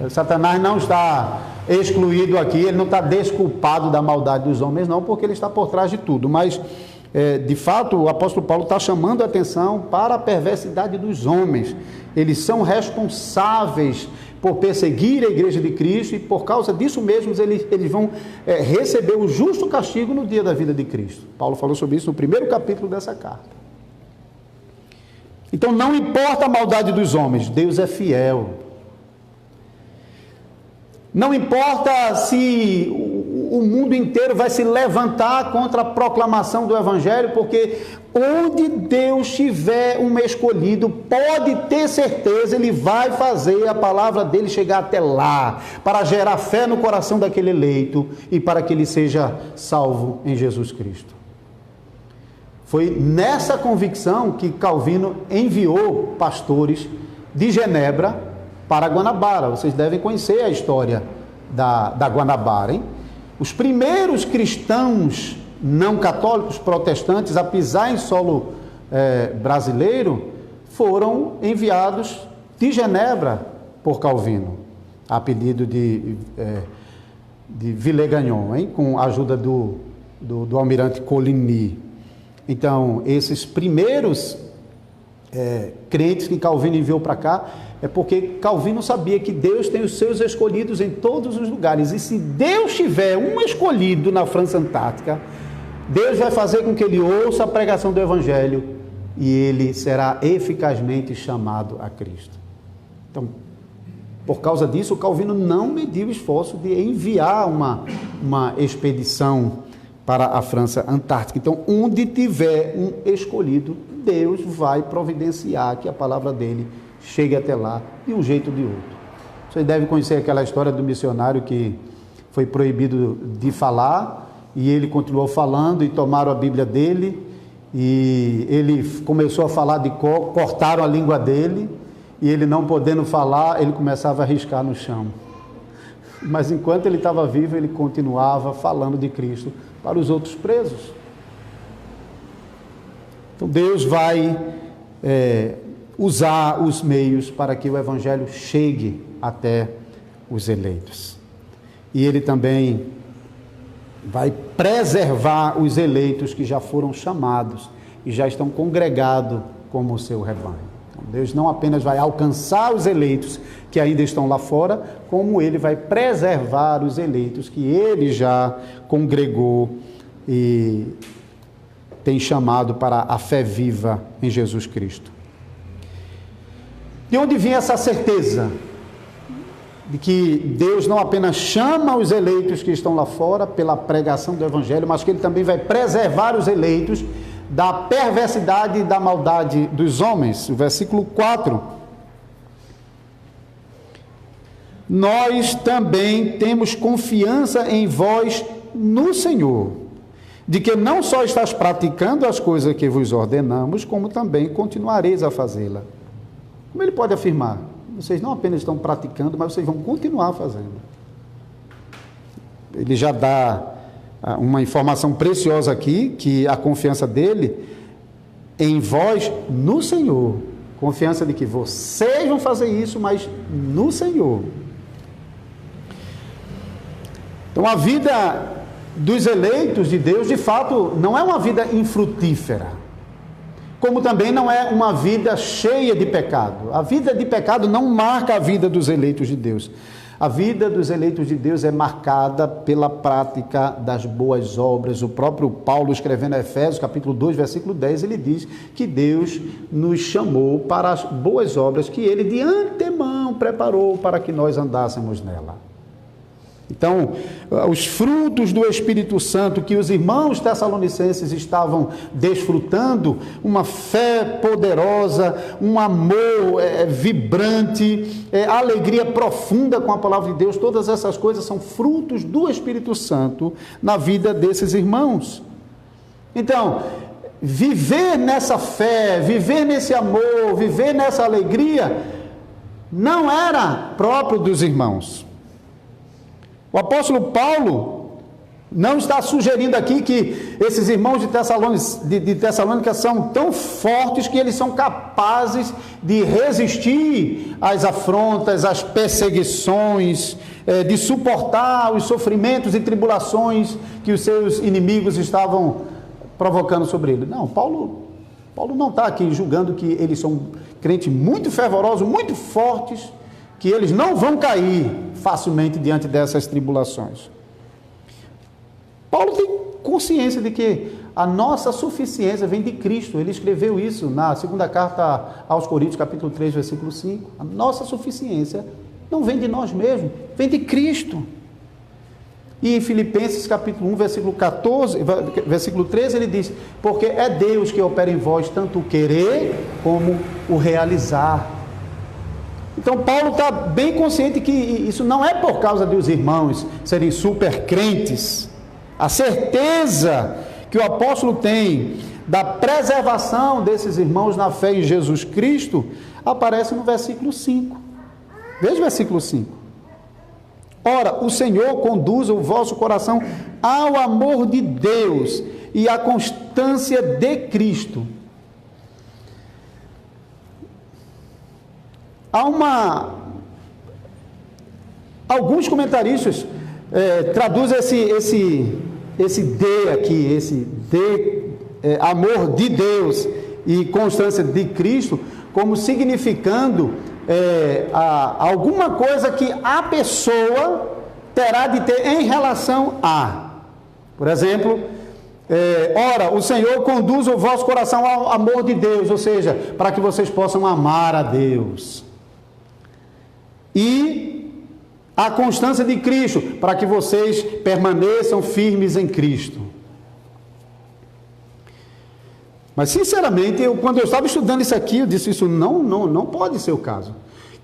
Satanás não está excluído aqui, ele não está desculpado da maldade dos homens, não, porque ele está por trás de tudo. Mas de fato, o apóstolo Paulo está chamando a atenção para a perversidade dos homens. Eles são responsáveis por perseguir a igreja de Cristo, e por causa disso mesmo eles vão receber o justo castigo no dia da vida de Cristo. Paulo falou sobre isso no primeiro capítulo dessa carta. Então não importa a maldade dos homens, Deus é fiel. Não importa se o mundo inteiro vai se levantar contra a proclamação do Evangelho, porque onde Deus tiver um escolhido, pode ter certeza, Ele vai fazer a palavra dele chegar até lá, para gerar fé no coração daquele eleito e para que ele seja salvo em Jesus Cristo. Foi nessa convicção que Calvino enviou pastores de Genebra para Guanabara. Vocês devem conhecer a história da Guanabara, hein? Os primeiros cristãos não católicos protestantes a pisar em solo brasileiro foram enviados de Genebra por Calvino, a pedido de Villegagnon, hein? Com a ajuda do almirante Coligny. Então, esses primeiros crentes que Calvino enviou para cá, é porque Calvino sabia que Deus tem os seus escolhidos em todos os lugares, e se Deus tiver um escolhido na França Antártica, Deus vai fazer com que ele ouça a pregação do Evangelho e ele será eficazmente chamado a Cristo. Então, por causa disso, Calvino não mediu o esforço de enviar uma expedição para a França Antártica. Então, onde tiver um escolhido, Deus vai providenciar que a palavra dele chegue até lá de um jeito ou de outro. Vocês devem conhecer aquela história do missionário que foi proibido de falar e ele continuou falando, e tomaram a Bíblia dele e ele começou a falar de cor, cortaram a língua dele e ele, não podendo falar, ele começava a riscar no chão. Mas enquanto ele estava vivo, ele continuava falando de Cristo para os outros presos. Então Deus vai usar os meios para que o Evangelho chegue até os eleitos. E Ele também vai preservar os eleitos que já foram chamados e já estão congregados como o seu rebanho. Então, Deus não apenas vai alcançar os eleitos que ainda estão lá fora, como Ele vai preservar os eleitos que Ele já congregou e tem chamado para a fé viva em Jesus Cristo. De onde vem essa certeza de que Deus não apenas chama os eleitos que estão lá fora pela pregação do Evangelho, mas que Ele também vai preservar os eleitos da perversidade e da maldade dos homens? O versículo 4. Nós também temos confiança em vós no Senhor, de que não só estás praticando as coisas que vos ordenamos, como também continuareis a fazê-la. Como ele pode afirmar? Vocês não apenas estão praticando, mas vocês vão continuar fazendo. Ele já dá uma informação preciosa aqui, que a confiança dele em vós no Senhor. Confiança de que vocês vão fazer isso, mas no Senhor. Então a vida dos eleitos de Deus, de fato, não é uma vida infrutífera, como também não é uma vida cheia de pecado. A vida de pecado não marca a vida dos eleitos de Deus. A vida dos eleitos de Deus é marcada pela prática das boas obras. O próprio Paulo, escrevendo a Efésios, capítulo 2, versículo 10, ele diz que Deus nos chamou para as boas obras que Ele de antemão preparou para que nós andássemos nela. Então, os frutos do Espírito Santo que os irmãos tessalonicenses estavam desfrutando, uma fé poderosa, um amor vibrante, alegria profunda com a palavra de Deus, todas essas coisas são frutos do Espírito Santo na vida desses irmãos. Então, viver nessa fé, viver nesse amor, viver nessa alegria, não era próprio dos irmãos. O apóstolo Paulo não está sugerindo aqui que esses irmãos de Tessalônica são tão fortes que eles são capazes de resistir às afrontas, às perseguições, de suportar os sofrimentos e tribulações que os seus inimigos estavam provocando sobre ele. Não, Paulo não está aqui julgando que eles são crentes muito fervorosos, muito fortes, que eles não vão cair facilmente diante dessas tribulações. Paulo tem consciência de que a nossa suficiência vem de Cristo. Ele escreveu isso na segunda carta aos Coríntios, capítulo 3, versículo 5. A nossa suficiência não vem de nós mesmos, vem de Cristo. E em Filipenses capítulo 1, versículo 13, ele diz: porque é Deus que opera em vós tanto o querer como o realizar. Então Paulo está bem consciente que isso não é por causa dos irmãos serem super crentes. A certeza que o apóstolo tem da preservação desses irmãos na fé em Jesus Cristo aparece no versículo 5. Veja o versículo 5. Ora, o Senhor conduza o vosso coração ao amor de Deus e à constância de Cristo. Alguns comentaristas traduzem esse D aqui, esse D, amor de Deus e constância de Cristo, como significando alguma coisa que a pessoa terá de ter em relação a. Por exemplo, ora, o Senhor conduz o vosso coração ao amor de Deus, ou seja, para que vocês possam amar a Deus. E a constância de Cristo, para que vocês permaneçam firmes em Cristo. Mas, sinceramente, quando eu estava estudando isso aqui, eu disse, isso não pode ser o caso.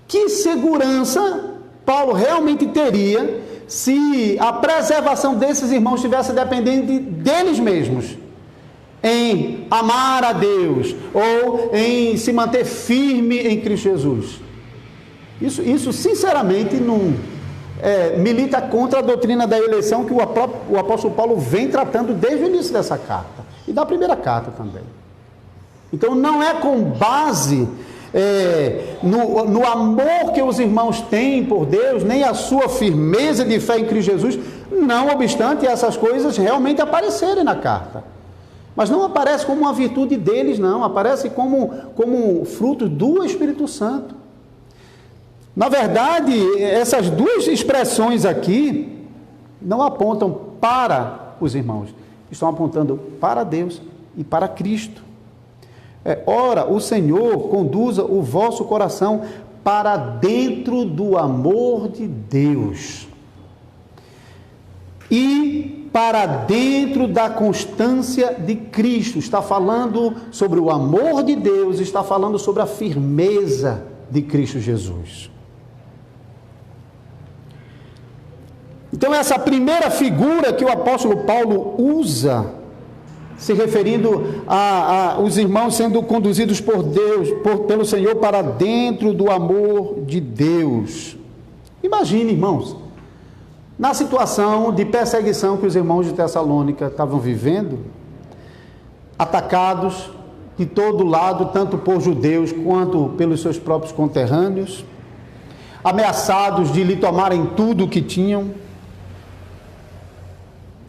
Que segurança Paulo realmente teria se a preservação desses irmãos estivesse dependendo deles mesmos, em amar a Deus, ou em se manter firme em Cristo Jesus? Isso sinceramente, não milita contra a doutrina da eleição que o apóstolo Paulo vem tratando desde o início dessa carta, e da primeira carta também. Então não é com base no amor que os irmãos têm por Deus, nem a sua firmeza de fé em Cristo Jesus, não obstante essas coisas realmente aparecerem na carta. Mas não aparece como uma virtude deles, não, aparece como fruto do Espírito Santo. Na verdade, essas duas expressões aqui não apontam para os irmãos, estão apontando para Deus e para Cristo. Ora, o Senhor conduza o vosso coração para dentro do amor de Deus e para dentro da constância de Cristo. Está falando sobre o amor de Deus, está falando sobre a firmeza de Cristo Jesus. Então, essa primeira figura que o apóstolo Paulo usa, se referindo aos irmãos sendo conduzidos por Deus, pelo Senhor, para dentro do amor de Deus. Imagine, irmãos, na situação de perseguição que os irmãos de Tessalônica estavam vivendo, atacados de todo lado, tanto por judeus quanto pelos seus próprios conterrâneos, ameaçados de lhe tomarem tudo o que tinham,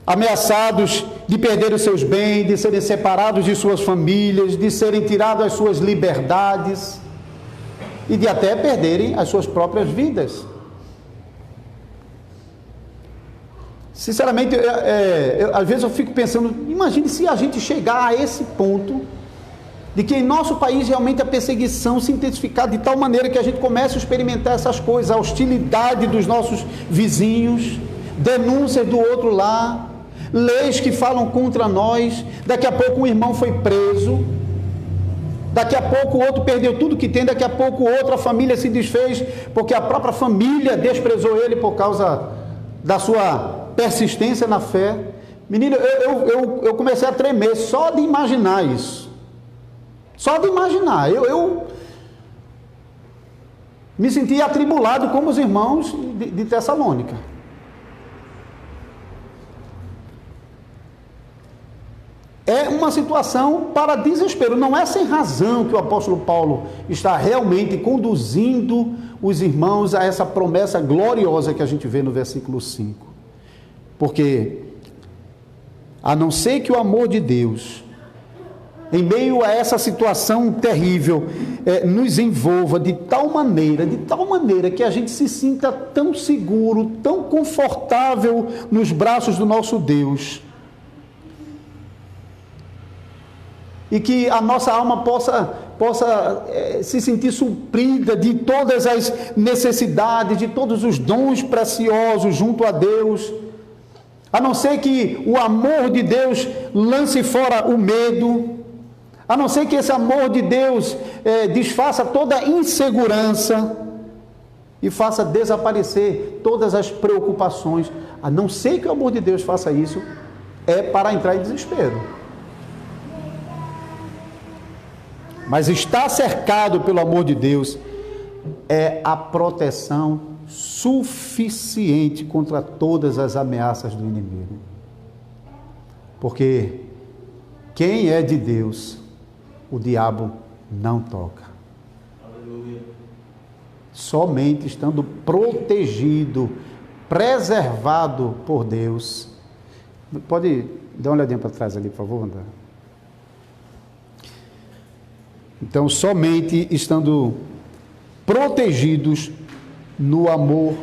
ameaçados de perder os seus bens, de serem separados de suas famílias, de serem tirados as suas liberdades e de até perderem as suas próprias vidas. Sinceramente, às vezes eu fico pensando, imagine se a gente chegar a esse ponto de que em nosso país realmente a perseguição se intensificar de tal maneira que a gente comece a experimentar essas coisas, a hostilidade dos nossos vizinhos, denúncias do outro lá, leis que falam contra nós. Daqui a pouco um irmão foi preso, daqui a pouco o outro perdeu tudo que tem, daqui a pouco outra família se desfez, porque a própria família desprezou ele por causa da sua persistência na fé. Menino, eu comecei a tremer só de imaginar isso, só de imaginar. Eu me senti atribulado como os irmãos de Tessalônica. É uma situação para desespero. Não é sem razão que o apóstolo Paulo está realmente conduzindo os irmãos a essa promessa gloriosa que a gente vê no versículo 5. Porque a não ser que o amor de Deus, em meio a essa situação terrível, nos envolva de tal maneira que a gente se sinta tão seguro, tão confortável nos braços do nosso Deus, e que a nossa alma possa se sentir suprida de todas as necessidades, de todos os dons preciosos junto a Deus, a não ser que o amor de Deus lance fora o medo, a não ser que esse amor de Deus desfaça toda a insegurança e faça desaparecer todas as preocupações, a não ser que o amor de Deus faça isso, é para entrar em desespero. Mas estar cercado pelo amor de Deus é a proteção suficiente contra todas as ameaças do inimigo. Porque quem é de Deus, o diabo não toca. Aleluia. Somente estando protegido, preservado por Deus. Pode dar uma olhadinha para trás ali, por favor, André? Então, somente estando protegidos no amor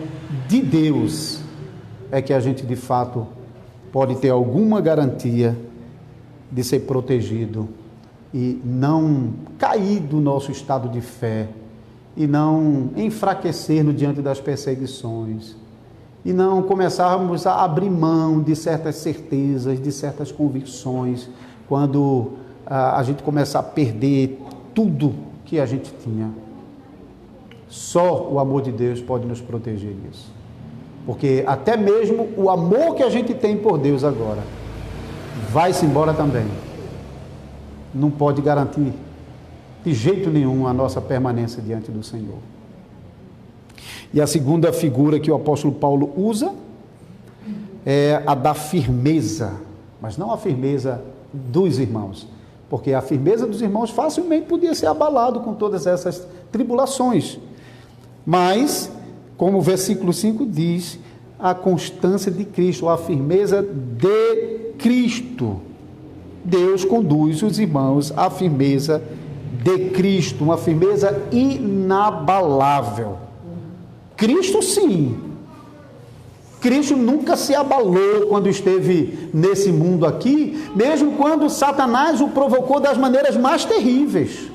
de Deus é que a gente de fato pode ter alguma garantia de ser protegido e não cair do nosso estado de fé, e não enfraquecer no diante das perseguições, e não começarmos a abrir mão de certas certezas, de certas convicções, quando a gente começar a perder tudo que a gente tinha. Só o amor de Deus pode nos proteger disso. Porque até mesmo o amor que a gente tem por Deus agora vai-se embora também. Não pode garantir de jeito nenhum a nossa permanência diante do Senhor. E a segunda figura que o apóstolo Paulo usa é a da firmeza, mas não a firmeza dos irmãos, porque a firmeza dos irmãos facilmente podia ser abalado com todas essas tribulações. Mas, como o versículo 5 diz, a constância de Cristo, a firmeza de Cristo. Deus conduz os irmãos à firmeza de Cristo, uma firmeza inabalável. Cristo sim. Cristo nunca se abalou quando esteve nesse mundo aqui, mesmo quando Satanás o provocou das maneiras mais terríveis.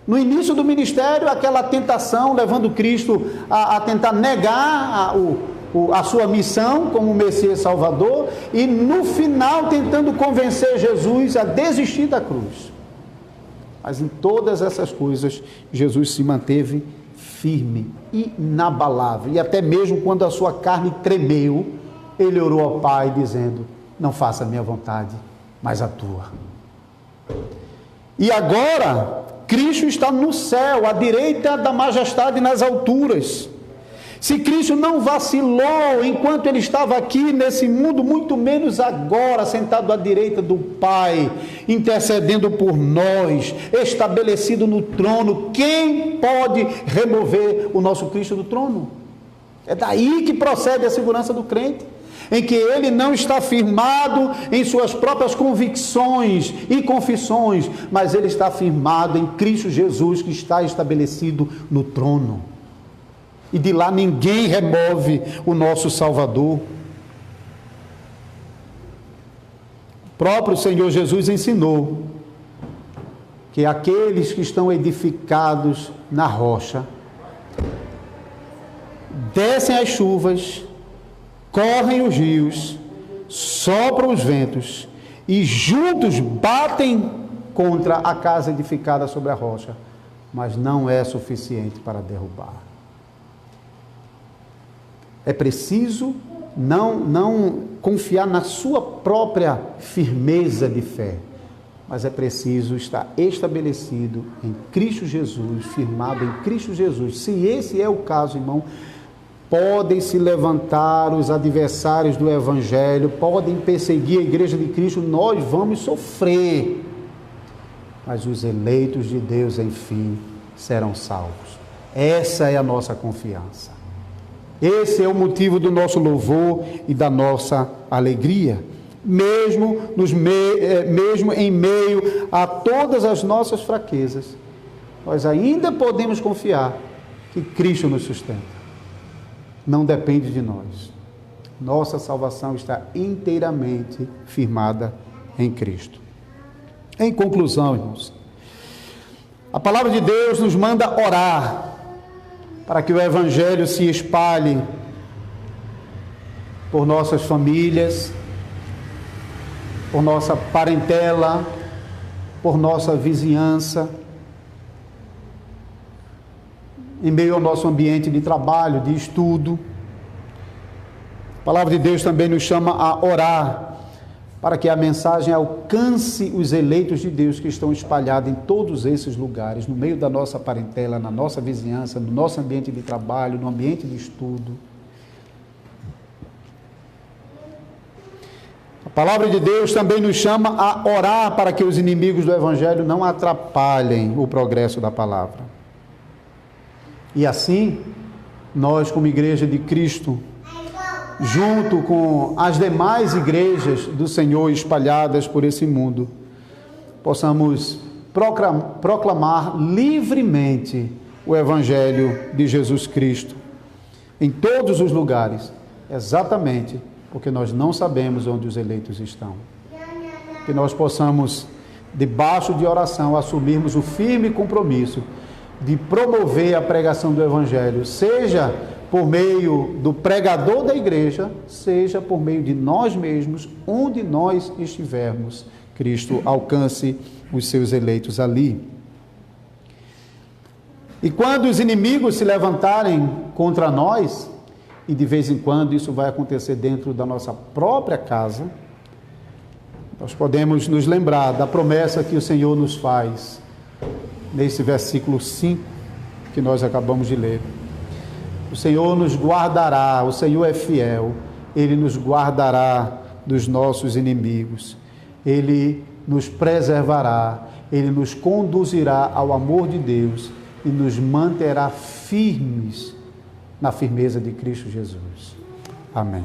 No início do ministério, aquela tentação levando Cristo a tentar negar a sua missão como Messias Salvador, e no final tentando convencer Jesus a desistir da cruz. Mas em todas essas coisas, Jesus se manteve firme, inabalável, e até mesmo quando a sua carne tremeu, ele orou ao Pai dizendo: não faça a minha vontade, mas a tua. E agora, Cristo está no céu, à direita da majestade nas alturas. Se Cristo não vacilou enquanto ele estava aqui nesse mundo, muito menos agora, sentado à direita do Pai, intercedendo por nós, estabelecido no trono. Quem pode remover o nosso Cristo do trono? É daí que procede a segurança do crente, em que ele não está firmado em suas próprias convicções e confissões, mas ele está firmado em Cristo Jesus, que está estabelecido no trono. E de lá ninguém remove o nosso Salvador. O próprio Senhor Jesus ensinou que aqueles que estão edificados na rocha descem as chuvas, correm os rios, sopram os ventos e juntos batem contra a casa edificada sobre a rocha, mas não é suficiente para derrubar. É preciso não confiar na sua própria firmeza de fé, mas é preciso estar estabelecido em Cristo Jesus, firmado em Cristo Jesus. Se esse é o caso, irmão, podem se levantar os adversários do Evangelho, podem perseguir a igreja de Cristo, nós vamos sofrer, mas os eleitos de Deus, enfim, serão salvos. Essa é a nossa confiança. Esse é o motivo do nosso louvor e da nossa alegria. mesmo em meio a todas as nossas fraquezas, nós ainda podemos confiar que Cristo nos sustenta. Não depende de nós. Nossa salvação está inteiramente firmada em Cristo. Em conclusão, irmãos, a palavra de Deus nos manda orar para que o Evangelho se espalhe por nossas famílias, por nossa parentela, por nossa vizinhança, em meio ao nosso ambiente de trabalho, de estudo. A palavra de Deus também nos chama a orar para que a mensagem alcance os eleitos de Deus que estão espalhados em todos esses lugares, no meio da nossa parentela, na nossa vizinhança, no nosso ambiente de trabalho, no ambiente de estudo. A palavra de Deus também nos chama a orar para que os inimigos do Evangelho não atrapalhem o progresso da palavra. E assim, nós como Igreja de Cristo, junto com as demais igrejas do Senhor espalhadas por esse mundo, possamos proclamar livremente o Evangelho de Jesus Cristo em todos os lugares, exatamente porque nós não sabemos onde os eleitos estão. Que nós possamos, debaixo de oração, assumirmos o firme compromisso de promover a pregação do Evangelho, seja por meio do pregador da igreja, seja por meio de nós mesmos, onde nós estivermos, Cristo alcance os seus eleitos ali. E quando os inimigos se levantarem contra nós, e de vez em quando isso vai acontecer dentro da nossa própria casa, nós podemos nos lembrar da promessa que o Senhor nos faz, nesse versículo 5 que nós acabamos de ler. O Senhor nos guardará, o Senhor é fiel, Ele nos guardará dos nossos inimigos, Ele nos preservará, Ele nos conduzirá ao amor de Deus e nos manterá firmes na firmeza de Cristo Jesus. Amém.